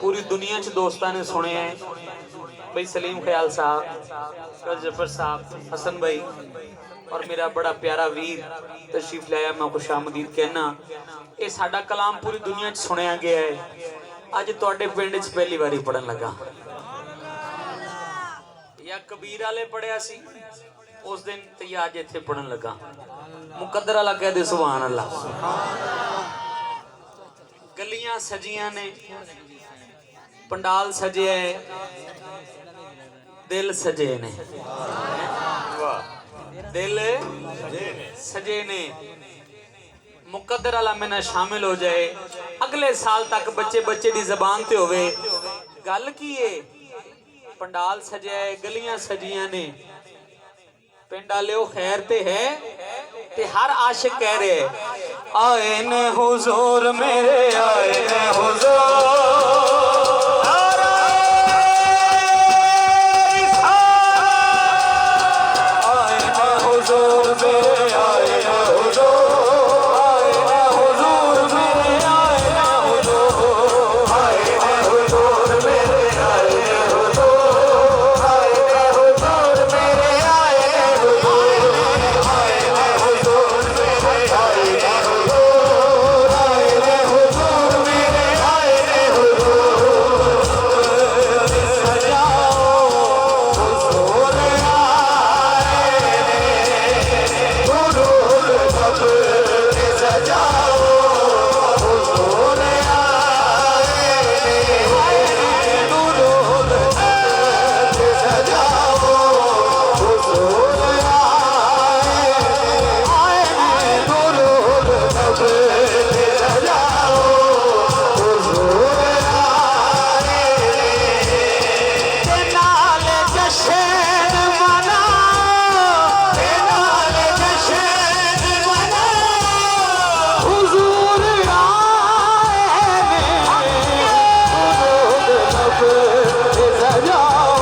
पूरी दुनिया च दोस्तों ने सुने हैं भाई सलीम ख्याल साहब, जफर साहब, हसन भाई और मेरा बड़ा प्यारा वीर तशरीफ लाया, मैं खुशामदीद कहना। ये साडा कलाम पूरी दुनिया च सुनिया गया है। अज तुहाडे पिंड च पहली बारी पढ़न लगा, या कबीर वाले पढ़िया सी उस दिन ते या अज इत्थे पढ़न लगा। मुकद्दर अल्लाह कह दे सुभान अल्लाह। गलियां सजियां ने, पंडाल सजे है, दिल सजे ने, दिल सजे ने। मुकद्दर अल्लाह में ना शामिल हो जाए, अगले साल तक बच्चे बच्चे दी जबान ते होवे। गल की है, पंडाल सजे है, गलियां सजियां ने, पिंड वाले खैर ते है ते हर आशिक कह रहे आए ने हुजूर मेरे, आए ने हुजूर, आए ने हुजूर मेरे, आए ने हुजूर, आए ने हुजूर मेरे, आए ने हुजूर, आए ने हुजूर मेरे, आए ने हुजूर, आए ने हुजूर मेरे, आए ने हुजूर, आए ने हुजूर मेरे, आए ने हुजूर, आए ने हुजूर मेरे, आए ने हुजूर। सजाओ हुजूर आए ने, दुरूद सब सजाओ हुजूर आए ने, दुरूद सजाओ हुजूर आए ने, दुरूद सब सजाओ हुजूर आए ने। नाल जशन मनाओ, नाल जशन मनाओ हुजूर आए ने, दुरूद सब सजाओ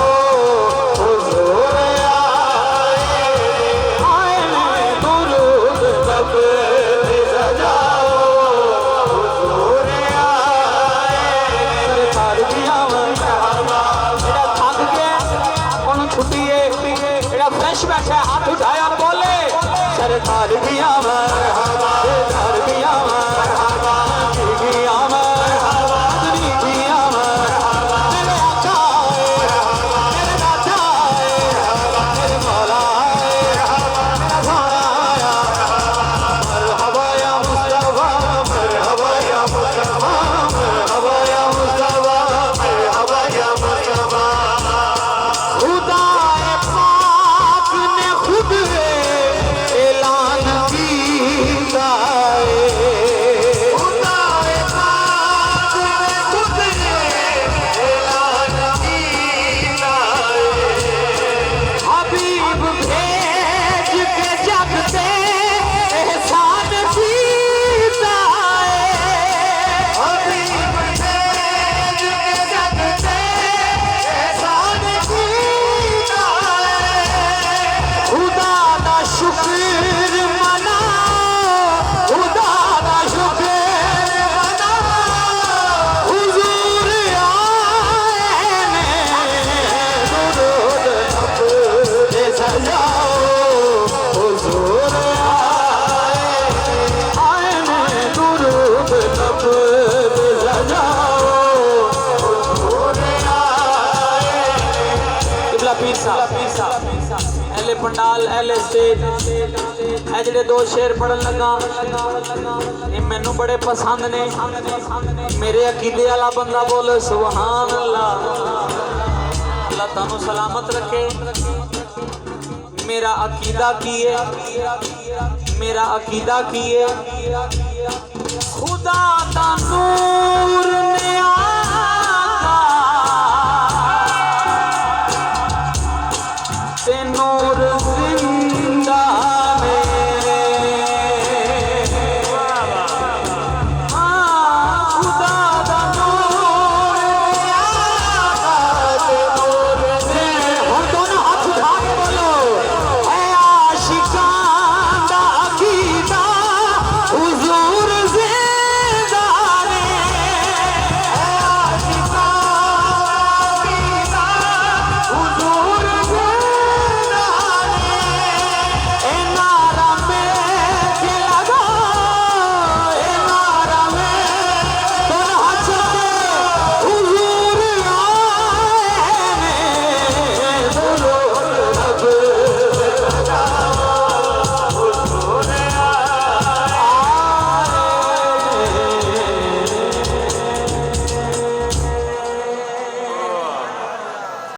हुजूर आए ने, दुरूद सब सजाओ हुजूर आए। सरकार दिया मेरा थक गया उन्होंने छुट्टी है, मेरा फ्रेश बैठा है, हाथ उठाया और बोले सरकार दिया सरकार दिया मेरे आका मेरे दादा मेरे मौला मेरा सारा आया। मरहबा या मुस्तफा, मरहबा या मुस्तफा, मरहबा या मुस्तफा, मरहबा या मुस्तफा। खुदाए पाक ने खुद ऐलान कीता है, खुदाए पाक ने खुद ऐलान कीता है। हबीब भेज के जग से एहसान कीता है, हबीब भेज के जग से एहसान कीता है। खुदा दा शुक्र मनाओ, खुदा दा शुक्र मनाओ हुजूर आए ने, दुरूद सब सजाओ हुजूर आए ने, दुरूद सब सजाओ हुजूर आए। किबला पीर साहब, एले पंडाल एले स्टेज ए जेडे दो शेर पढ़न लगा ये मैनू बड़े पसंद ने। मेरे अकीदे वाला बंदा बोले सुभान अल्लाह। अल्लाह तानू सलामत रखे। मेरा अकीदा की है, मेरा अकीदा की है, खुदा दा नूर